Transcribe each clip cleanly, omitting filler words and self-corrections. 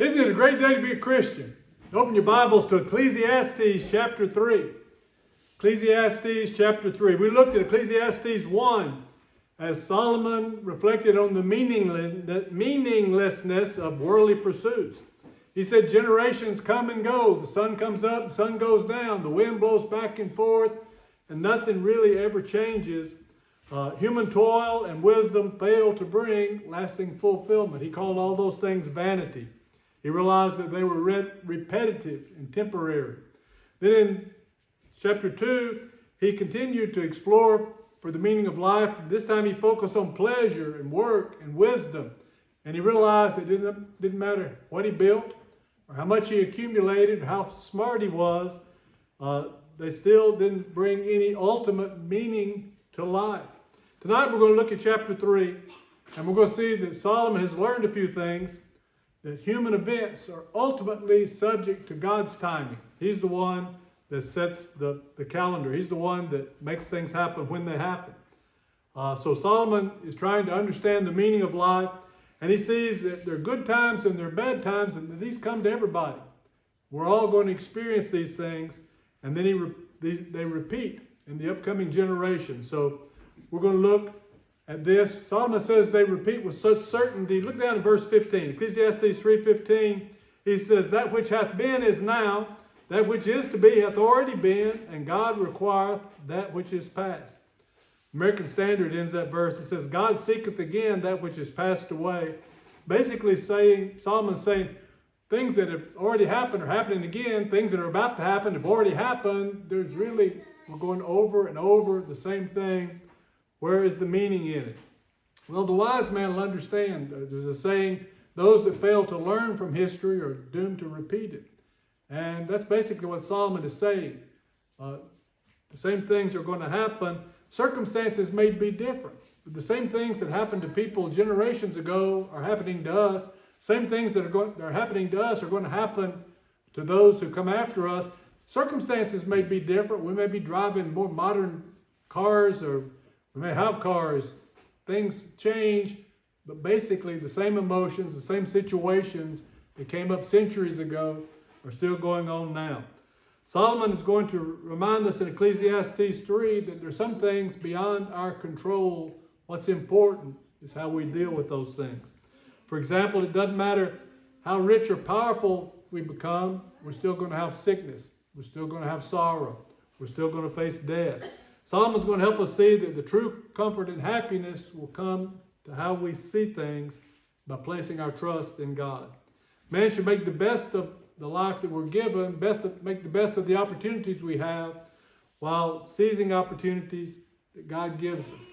Isn't it a great day to be a Christian? Open your Bibles to Ecclesiastes chapter 3. Ecclesiastes chapter 3. We looked at Ecclesiastes 1 as Solomon reflected on the meaninglessness of worldly pursuits. He said generations come and go. The sun comes up, the sun goes down. The wind blows back and forth, and nothing really ever changes. Human toil and wisdom fail to bring lasting fulfillment. He called all those things vanity. He realized that they were repetitive and temporary. Then in chapter 2, he continued to explore for the meaning of life. This time he focused on pleasure and work and wisdom. And he realized that it didn't matter what he built or how much he accumulated or how smart he was. They still didn't bring any ultimate meaning to life. Tonight we're going to look at chapter 3, and we're going to see that Solomon has learned a few things, that human events are ultimately subject to God's timing. He's the one that sets the calendar. He's the one that makes things happen when they happen. So Solomon is trying to understand the meaning of life, and he sees that there are good times and there are bad times, and these come to everybody. We're all going to experience these things, and then they repeat in the upcoming generation. So we're going to look at this. Solomon says they repeat with such certainty. Look down at verse 15. Ecclesiastes 3:15. He says, that which hath been is now, that which is to be hath already been, and God requireth that which is past. American Standard ends that verse. It says, God seeketh again that which is passed away. Basically Solomon's saying, things that have already happened are happening again. Things that are about to happen have already happened. We're going over and over the same thing. Where is the meaning in it? Well, the wise man will understand. There's a saying, those that fail to learn from history are doomed to repeat it. And that's basically what Solomon is saying. The same things are going to happen. Circumstances may be different, but the same things that happened to people generations ago are happening to us. Same things that are happening to us are going to happen to those who come after us. Circumstances may be different. We may be driving more modern cars, or we may have cars. Things change, but basically the same emotions, the same situations that came up centuries ago are still going on now. Solomon is going to remind us in Ecclesiastes 3 that there's some things beyond our control. What's important is how we deal with those things. For example, it doesn't matter how rich or powerful we become, we're still going to have sickness. We're still going to have sorrow. We're still going to face death. Solomon's going to help us see that the true comfort and happiness will come to how we see things by placing our trust in God. Man should make the best of the life that we're given, make the best of the opportunities we have, while seizing opportunities that God gives us.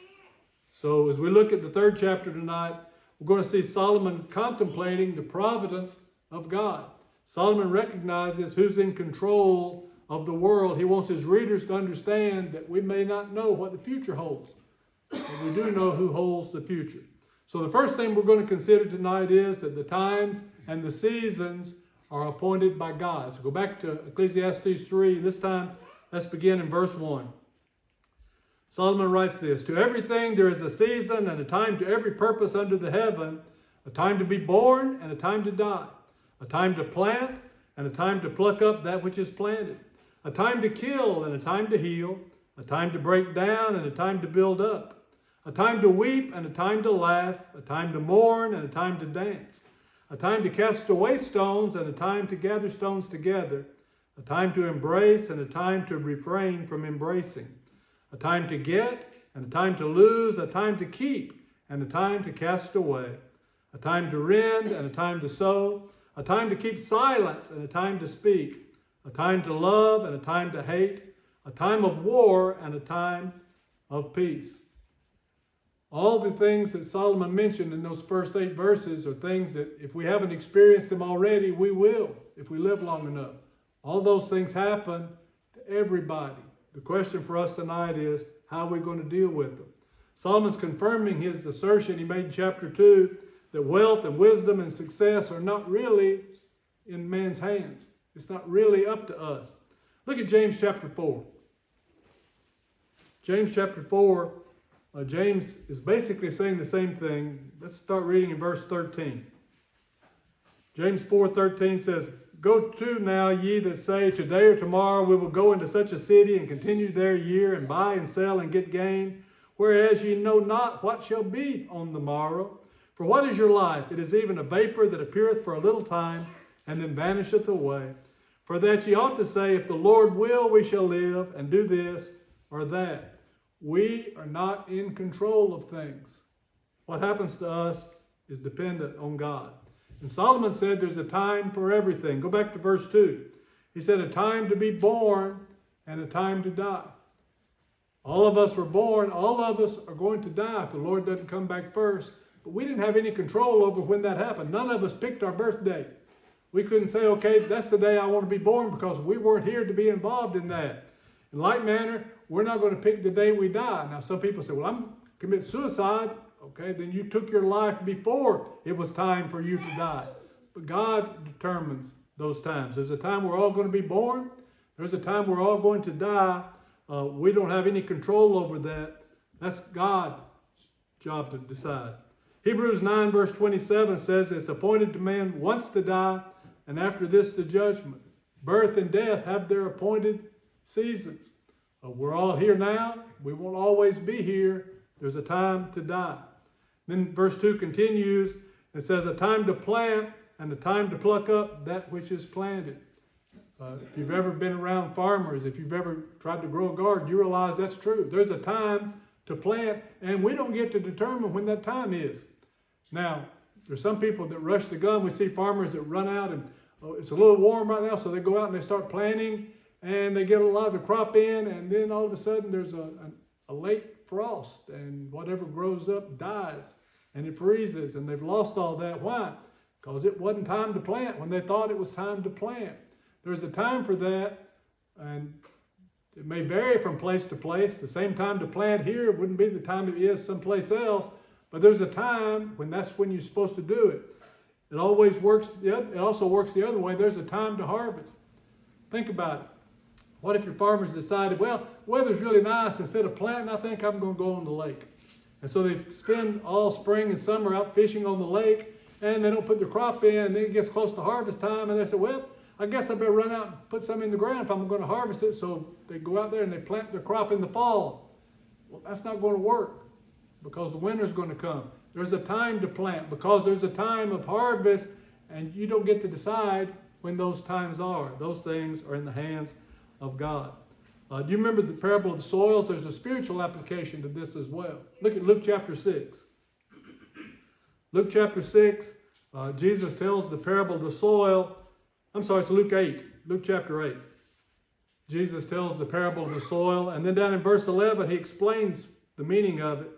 So as we look at the third chapter tonight, we're going to see Solomon contemplating the providence of God. Solomon recognizes who's in control of the world. He wants his readers to understand that we may not know what the future holds, but we do know who holds the future. So the first thing we're going to consider tonight is that the times and the seasons are appointed by God. So go back to Ecclesiastes 3. This time, let's begin in verse 1. Solomon writes this, to everything there is a season and a time to every purpose under the heaven, a time to be born and a time to die, a time to plant and a time to pluck up that which is planted, a time to kill and a time to heal, a time to break down and a time to build up, a time to weep and a time to laugh, a time to mourn and a time to dance, a time to cast away stones and a time to gather stones together, a time to embrace and a time to refrain from embracing, a time to get and a time to lose, a time to keep and a time to cast away, a time to rend and a time to sow, a time to keep silence and a time to speak, a time to love and a time to hate, a time of war and a time of peace. All the things that Solomon mentioned in those first 8 verses are things that if we haven't experienced them already, we will if we live long enough. All those things happen to everybody. The question for us tonight is, how are we going to deal with them? Solomon's confirming his assertion he made in chapter 2 that wealth and wisdom and success are not really in man's hands. It's not really up to us. Look at James chapter 4. James chapter 4, James is basically saying the same thing. Let's start reading in verse 13. James 4:13 says, "Go to now, ye that say, today or tomorrow we will go into such a city and continue there a year and buy and sell and get gain, whereas ye know not what shall be on the morrow. For what is your life? It is even a vapor that appeareth for a little time and then vanisheth away. For that ye ought to say, if the Lord will, we shall live and do this or that." We are not in control of things. What happens to us is dependent on God. And Solomon said there's a time for everything. Go back to verse 2. He said a time to be born and a time to die. All of us were born. All of us are going to die if the Lord doesn't come back first. But we didn't have any control over when that happened. None of us picked our birthday. We couldn't say, okay, that's the day I want to be born, because we weren't here to be involved in that. In like manner, we're not going to pick the day we die. Now, some people say, well, I'm commit suicide. Okay, then you took your life before it was time for you to die. But God determines those times. There's a time we're all going to be born. There's a time we're all going to die. We don't have any control over that. That's God's job to decide. Hebrews 9 verse 27 says it's appointed to man once to die, and after this the judgment. Birth and death have their appointed seasons. We're all here now. We won't always be here. There's a time to die. Then verse 2 continues. It says a time to plant and a time to pluck up that which is planted. If you've ever been around farmers, if you've ever tried to grow a garden, you realize that's true. There's a time to plant, and we don't get to determine when that time is. Now, there's some people that rush the gun. We see farmers that run out, and it's a little warm right now, so they go out and they start planting, and they get a lot of the crop in, and then all of a sudden there's a late frost, and whatever grows up dies, and it freezes, and they've lost all that. Why? Because it wasn't time to plant when they thought it was time to plant. There's a time for that, and it may vary from place to place. The same time to plant here wouldn't be the time it is someplace else, but there's a time when that's when you're supposed to do it. It always works. It also works the other way. There's a time to harvest. Think about it. What if your farmers decided, well, the weather's really nice, instead of planting, I think I'm going to go on the lake. And so they spend all spring and summer out fishing on the lake, and they don't put the crop in, and then it gets close to harvest time, and they say, well, I guess I better run out and put some in the ground if I'm going to harvest it. So they go out there and they plant their crop in the fall. Well, that's not going to work, because the winter's going to come. There's a time to plant, because there's a time of harvest, and you don't get to decide when those times are. Those things are in the hands of God. Do you remember the parable of the soils? There's a spiritual application to this as well. Look at Luke chapter 6. Luke chapter 6, Jesus tells the parable of the soil. I'm sorry, it's Luke 8. Luke chapter 8. Jesus tells the parable of the soil. And then down in verse 11, he explains the meaning of it.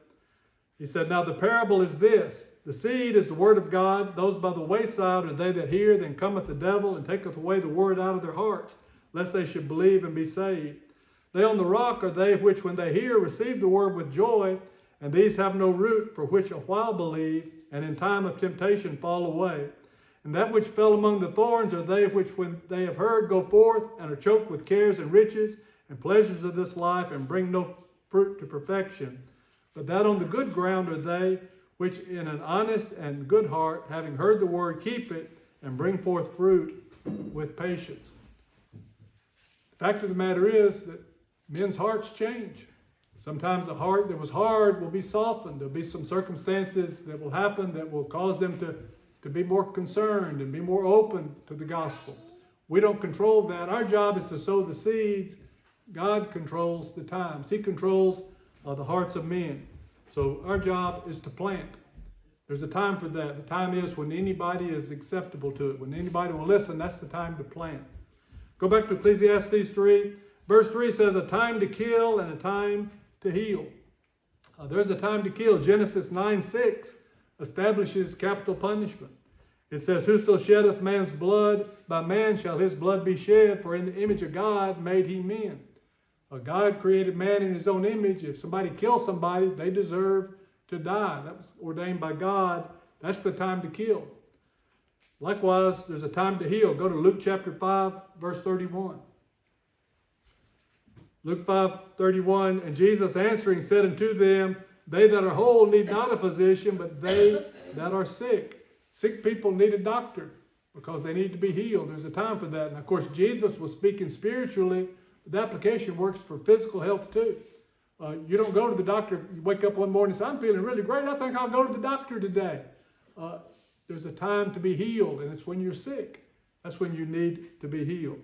He said, now the parable is this. The seed is the word of God. Those by the wayside are they that hear. Then cometh the devil and taketh away the word out of their hearts, lest they should believe and be saved. They on the rock are they which, when they hear, receive the word with joy, and these have no root, for which a while believe, and in time of temptation fall away. And that which fell among the thorns are they which, when they have heard, go forth, and are choked with cares and riches, and pleasures of this life, and bring no fruit to perfection. But that on the good ground are they which, in an honest and good heart, having heard the word, keep it, and bring forth fruit with patience. The fact of the matter is that men's hearts change. Sometimes a heart that was hard will be softened. There'll be some circumstances that will happen that will cause them to be more concerned and be more open to the gospel. We don't control that. Our job is to sow the seeds. God controls the times. He controls the hearts of men. So our job is to plant. There's a time for that. The time is when anybody is acceptable to it. When anybody will listen, that's the time to plant. Go back to Ecclesiastes 3. Verse 3 says a time to kill and a time to heal. There's a time to kill. Genesis 9:6 establishes capital punishment. It says, whoso sheddeth man's blood, by man shall his blood be shed, for in the image of God made he men. God created man in his own image. If somebody kills somebody, they deserve to die. That was ordained by God. That's the time to kill. Likewise, there's a time to heal. Go to Luke chapter 5, verse 31. Luke 5:31, and Jesus answering said unto them, they that are whole need not a physician, but they that are sick. Sick people need a doctor. because they need to be healed. There's a time for that. And of course, Jesus was speaking spiritually. The application works for physical health too. You don't go to the doctor, you wake up one morning and say, I'm feeling really great. I think I'll go to the doctor today. There's a time to be healed, and it's when you're sick. That's when you need to be healed.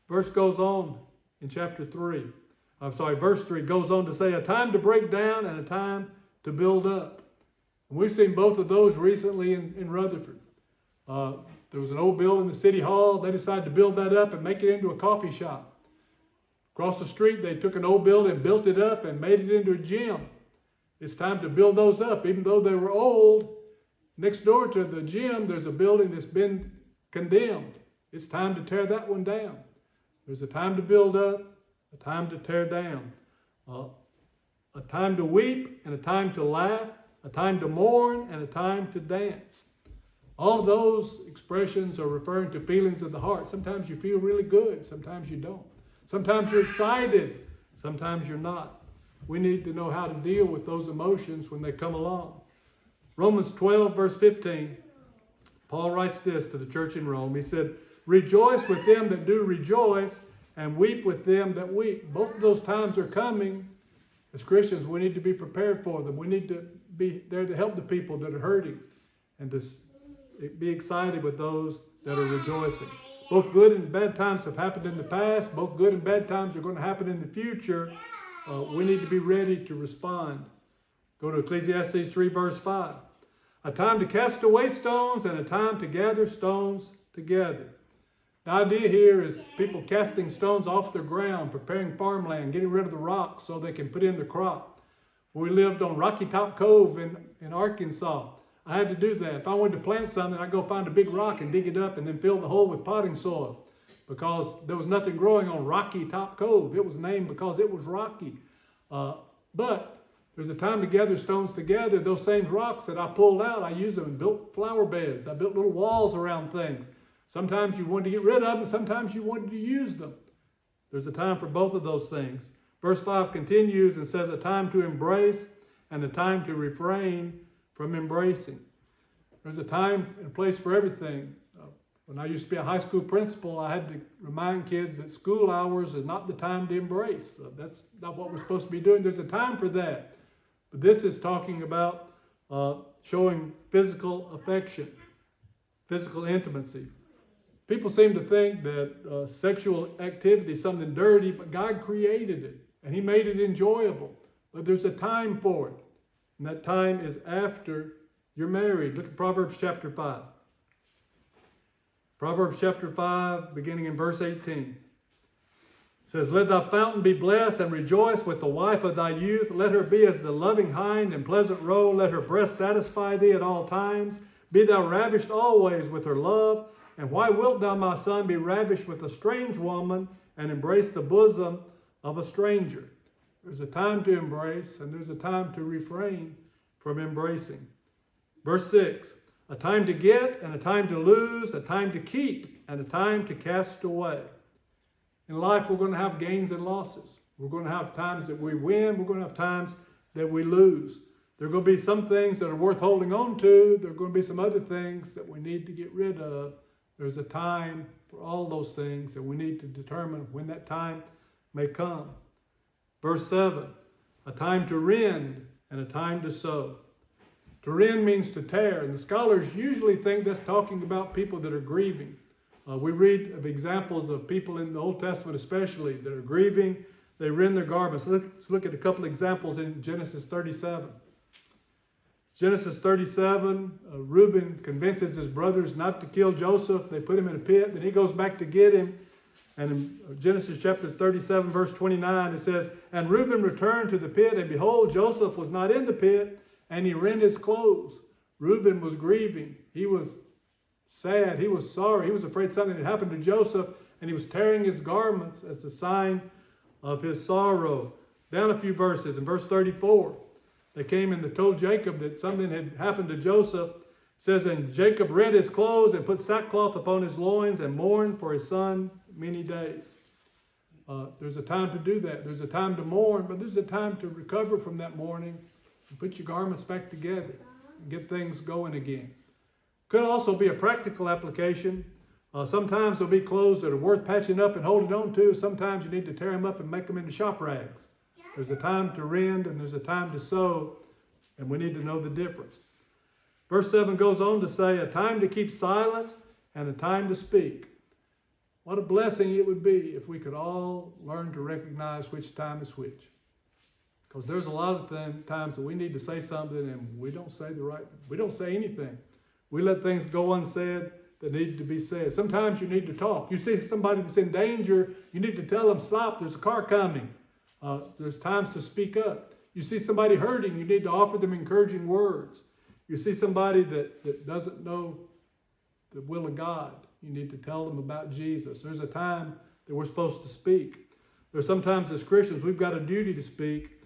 Verse goes on in chapter 3. Verse 3 goes on to say a time to break down and a time to build up. And we've seen both of those recently in Rutherford. There was an old building in the city hall. They decided to build that up and make it into a coffee shop. Across the street, they took an old building and built it up and made it into a gym. It's time to build those up, even though they were old. Next door to the gym, there's a building that's been condemned. It's time to tear that one down. There's a time to build up, a time to tear down, a time to weep and a time to laugh, a time to mourn and a time to dance. All of those expressions are referring to feelings of the heart. Sometimes you feel really good, sometimes you don't. Sometimes you're excited, sometimes you're not. We need to know how to deal with those emotions when they come along. Romans 12, verse 15, Paul writes this to the church in Rome. He said, rejoice with them that do rejoice, and weep with them that weep. Both of those times are coming. As Christians, we need to be prepared for them. We need to be there to help the people that are hurting and to be excited with those that are rejoicing. Both good and bad times have happened in the past. Both good and bad times are going to happen in the future. We need to be ready to respond. Go to Ecclesiastes 3, verse 5. A time to cast away stones and a time to gather stones together. The idea here is people casting stones off their ground, preparing farmland, getting rid of the rocks so they can put in the crop. When we lived on Rocky Top Cove in Arkansas, I had to do that. If I wanted to plant something, I'd go find a big rock and dig it up and then fill the hole with potting soil because there was nothing growing on Rocky Top Cove. It was named because it was rocky. But there's a time to gather stones together. Those same rocks that I pulled out, I used them and built flower beds. I built little walls around things. Sometimes you wanted to get rid of them, sometimes you wanted to use them. There's a time for both of those things. Verse 5 continues and says a time to embrace and a time to refrain from embracing. There's a time and a place for everything. When I used to be a high school principal, I had to remind kids that school hours is not the time to embrace. That's not what we're supposed to be doing. There's a time for that. But this is talking about showing physical affection, physical intimacy. People seem to think that sexual activity is something dirty, but God created it, and He made it enjoyable. But there's a time for it, and that time is after you're married. Look at Proverbs chapter 5. Proverbs chapter 5, beginning in verse 18. It says, let thy fountain be blessed, and rejoice with the wife of thy youth. Let her be as the loving hind and pleasant roe. Let her breast satisfy thee at all times. Be thou ravished always with her love. And why wilt thou, my son, be ravished with a strange woman and embrace the bosom of a stranger? There's a time to embrace and there's a time to refrain from embracing. Verse 6, a time to get and a time to lose, a time to keep and a time to cast away. In life, we're going to have gains and losses. We're going to have times that we win. We're going to have times that we lose. There are going to be some things that are worth holding on to. There are going to be some other things that we need to get rid of. There's a time for all those things, and we need to determine when that time may come. Verse 7, a time to rend and a time to sow. To rend means to tear, and the scholars usually think that's talking about people that are grieving. We read of examples of people in the Old Testament especially that are grieving. They rend their garments. Let's look at a couple examples in Genesis 37. Genesis 37, Reuben convinces his brothers not to kill Joseph. They put him in a pit. Then he goes back to get him. And in Genesis chapter 37, verse 29, it says, and Reuben returned to the pit, and behold, Joseph was not in the pit, and he rent his clothes. Reuben was grieving. He was sad. He was sorry. He was afraid something had happened to Joseph, and he was tearing his garments as a sign of his sorrow. Down a few verses, in verse 34, they came and they told Jacob that something had happened to Joseph. It says, and Jacob rent his clothes and put sackcloth upon his loins and mourned for his son many days. There's a time to do that. There's a time to mourn, but there's a time to recover from that mourning and put your garments back together and get things going again. Could also be a practical application. Sometimes there'll be clothes that are worth patching up and holding on to. Sometimes you need to tear them up and make them into shop rags. There's a time to rend and there's a time to sew, and we need to know the difference. Verse 7 goes on to say, a time to keep silence and a time to speak. What a blessing it would be if we could all learn to recognize which time is which. Because there's a lot of times that we need to say something and we don't say anything. We let things go unsaid that need to be said. Sometimes you need to talk. You see somebody that's in danger, you need to tell them, stop, there's a car coming. There's times to speak up. You see somebody hurting, you need to offer them encouraging words. You see somebody that doesn't know the will of God, you need to tell them about Jesus. There's a time that we're supposed to speak. There's sometimes as Christians, we've got a duty to speak.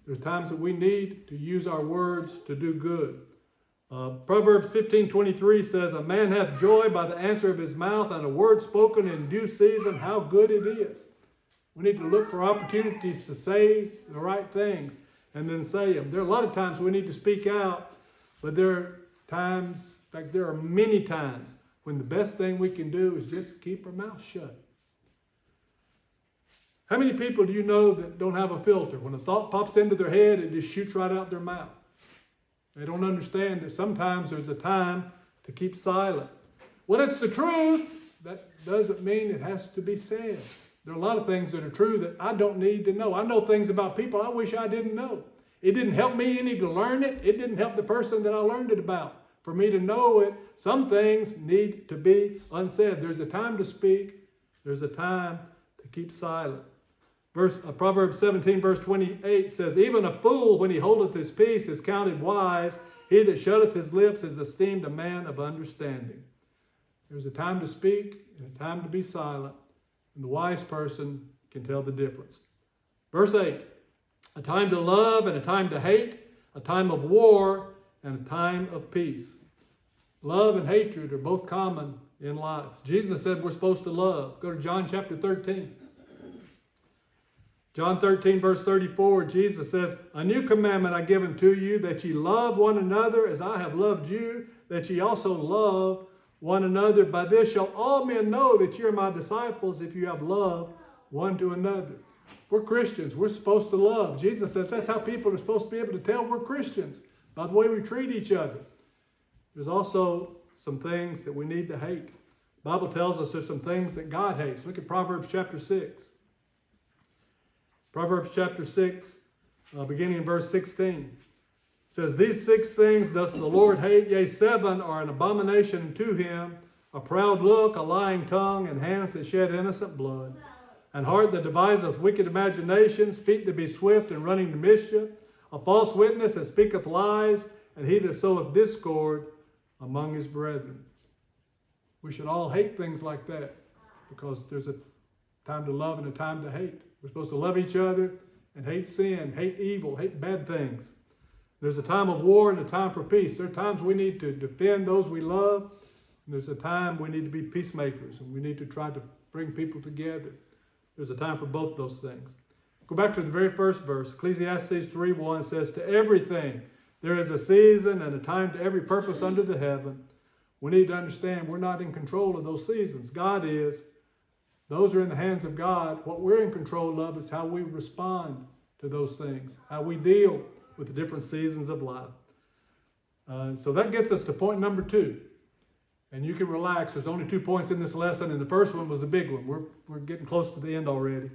There's times that we need to use our words to do good. Proverbs 15:23 says, a man hath joy by the answer of his mouth, and a word spoken in due season, how good it is. We need to look for opportunities to say the right things and then say them. There are a lot of times we need to speak out, but there are times, in fact, there are many times when the best thing we can do is just keep our mouth shut. How many people do you know that don't have a filter? When a thought pops into their head, it just shoots right out their mouth. They don't understand that sometimes there's a time to keep silent. Well, it's the truth. That doesn't mean it has to be said. There are a lot of things that are true that I don't need to know. I know things about people I wish I didn't know. It didn't help me any to learn it. It didn't help the person that I learned it about. For me to know it, some things need to be unsaid. There's a time to speak. There's a time to keep silent. Proverbs 17, verse 28 says, even a fool, when he holdeth his peace, is counted wise. He that shutteth his lips is esteemed a man of understanding. There's a time to speak and a time to be silent, and the wise person can tell the difference. Verse 8, a time to love and a time to hate, a time of war and a time of peace. Love and hatred are both common in life. Jesus said we're supposed to love. Go to John chapter 13. John 13, verse 34, Jesus says, a new commandment I give unto you, that ye love one another as I have loved you, that ye also love one another. By this shall all men know that ye are my disciples, if you have love one to another. We're Christians. We're supposed to love. Jesus says that's how people are supposed to be able to tell we're Christians, by the way we treat each other. There's also some things that we need to hate. The Bible tells us there's some things that God hates. Look at Proverbs chapter 6. Proverbs chapter 6, beginning in verse 16. Says, these 6 things doth the Lord hate, yea, 7 are an abomination to him, a proud look, a lying tongue, and hands that shed innocent blood, and heart that deviseth wicked imaginations, feet that be swift and running to mischief, a false witness that speaketh lies, and he that soweth discord among his brethren. We should all hate things like that, because there's a time to love and a time to hate. We're supposed to love each other and hate sin, hate evil, hate bad things. There's a time of war and a time for peace. There are times we need to defend those we love, and there's a time we need to be peacemakers, and we need to try to bring people together. There's a time for both those things. Go back to the very first verse. Ecclesiastes 3:1 says, to everything there is a season and a time to every purpose under the heaven. We need to understand we're not in control of those seasons. God is. Those are in the hands of God. What we're in control of is how we respond to those things, how we deal with the different seasons of life. So that gets us to point number 2. And you can relax. There's only 2 points in this lesson, and the first one was the big one. We're getting close to the end already.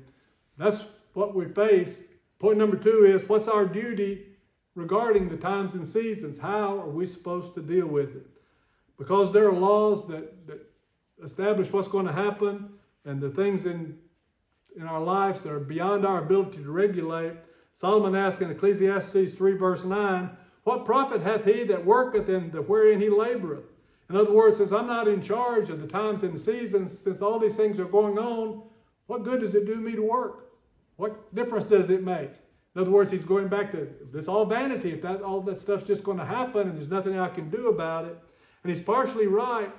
That's what we face. Point number 2 is, what's our duty regarding the times and seasons? How are we supposed to deal with it? Because there are laws that establish what's going to happen, and the things in our lives that are beyond our ability to regulate. Solomon asked in Ecclesiastes 3 verse 9, what profit hath he that worketh in the wherein he laboreth? In other words, since I'm not in charge of the times and the seasons, since all these things are going on, what good does it do me to work? What difference does it make? In other words, he's going back to, it's all vanity if all that stuff's just going to happen and there's nothing I can do about it. And he's partially right,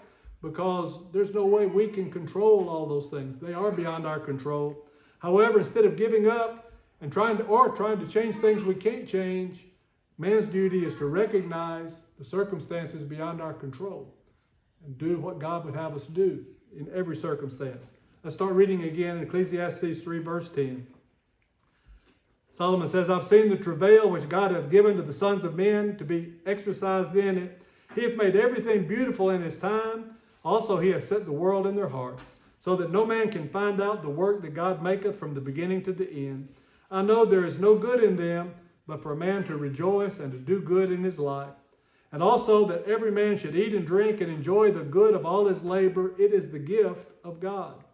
because there's no way we can control all those things. They are beyond our control. However, instead of giving up and trying to change things we can't change, man's duty is to recognize the circumstances beyond our control. and do what God would have us do in every circumstance. Let's start reading again in Ecclesiastes 3, verse 10. Solomon says, I've seen the travail which God hath given to the sons of men to be exercised in it. He hath made everything beautiful in his time. Also he hath set the world in their heart, so that no man can find out the work that God maketh from the beginning to the end. I know there is no good in them, but for a man to rejoice and to do good in his life. And also that every man should eat and drink and enjoy the good of all his labor. It is the gift of God.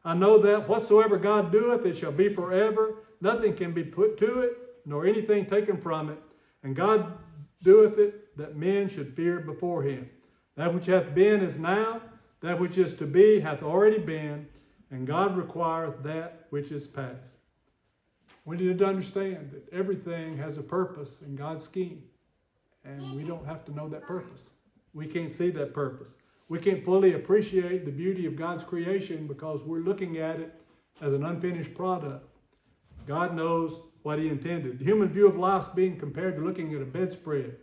I know that whatsoever God doeth, it shall be forever. Nothing can be put to it, nor anything taken from it. And God doeth it, that men should fear before him. That which hath been is now, that which is to be hath already been, and God requireth that which is past. We need to understand that everything has a purpose in God's scheme, and we don't have to know that purpose. We can't see that purpose. We can't fully appreciate the beauty of God's creation because we're looking at it as an unfinished product. God knows what he intended. The human view of life is being compared to looking at a bedspread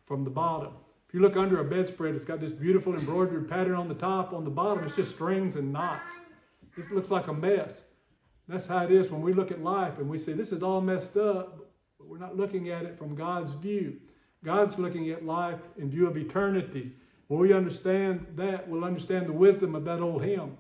from the bottom. If you look under a bedspread, it's got this beautiful embroidered pattern on the top. On the bottom, it's just strings and knots. It looks like a mess. That's how it is when we look at life and we say, this is all messed up, but we're not looking at it from God's view. God's looking at life in view of eternity. When we understand that, we'll understand the wisdom of that old hymn.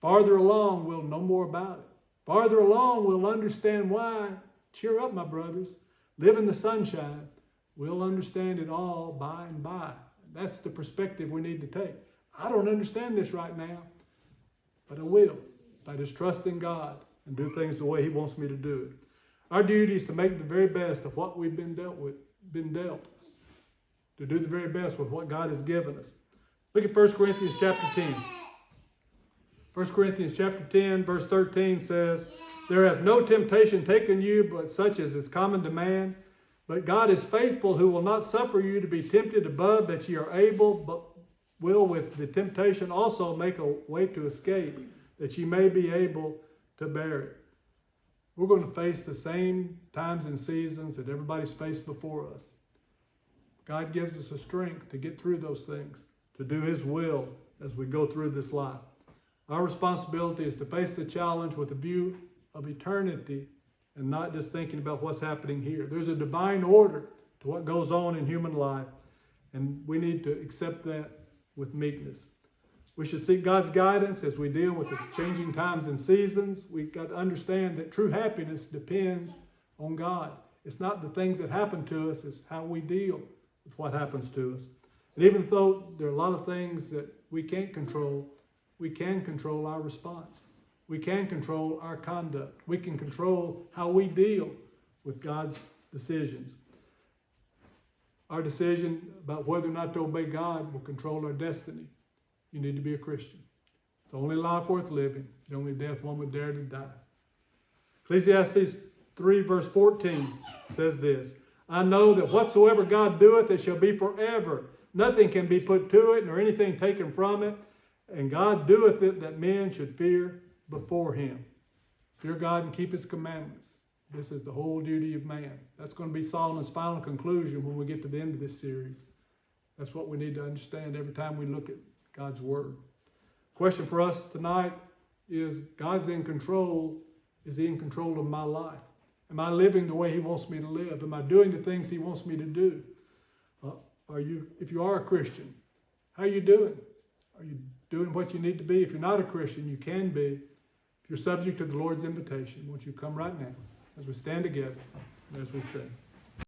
Farther along, we'll know more about it. Farther along, we'll understand why. Cheer up, my brothers. Live in the sunshine. We'll understand it all by and by. That's the perspective we need to take. I don't understand this right now, but I will. If I just trust in God and do things the way he wants me to do it. Our duty is to make the very best of what we've been dealt. To do the very best with what God has given us. Look at 1 Corinthians chapter 10. 1 Corinthians chapter 10, verse 13 says, there hath no temptation taken you, but such as is common to man. But God is faithful, who will not suffer you to be tempted above that ye are able, but will with the temptation also make a way to escape, that ye may be able to bear it. We're going to face the same times and seasons that everybody's faced before us. God gives us the strength to get through those things, to do his will as we go through this life. Our responsibility is to face the challenge with a view of eternity and not just thinking about what's happening here. There's a divine order to what goes on in human life, and we need to accept that with meekness. We should seek God's guidance as we deal with the changing times and seasons. We've got to understand that true happiness depends on God. It's not the things that happen to us, it's how we deal with what happens to us. And even though there are a lot of things that we can't control, we can control our response. We can control our conduct. We can control how we deal with God's decisions. Our decision about whether or not to obey God will control our destiny. You need to be a Christian. It's the only life worth living, the only death one would dare to die. Ecclesiastes 3 verse 14 says this, I know that whatsoever God doeth, it shall be forever. Nothing can be put to it, nor anything taken from it. And God doeth it that men should fear before him. Fear God and keep his commandments. This is the whole duty of man. That's going to be Solomon's final conclusion when we get to the end of this series. That's what we need to understand every time we look at God's word. Question for us tonight is, God's in control. Is he in control of my life? Am I living the way he wants me to live? Am I doing the things he wants me to do? If you are a Christian, how are you doing? Are you doing what you need to be? If you're not a Christian, you can be. If you're subject to the Lord's invitation, won't you come right now as we stand together and as we sing.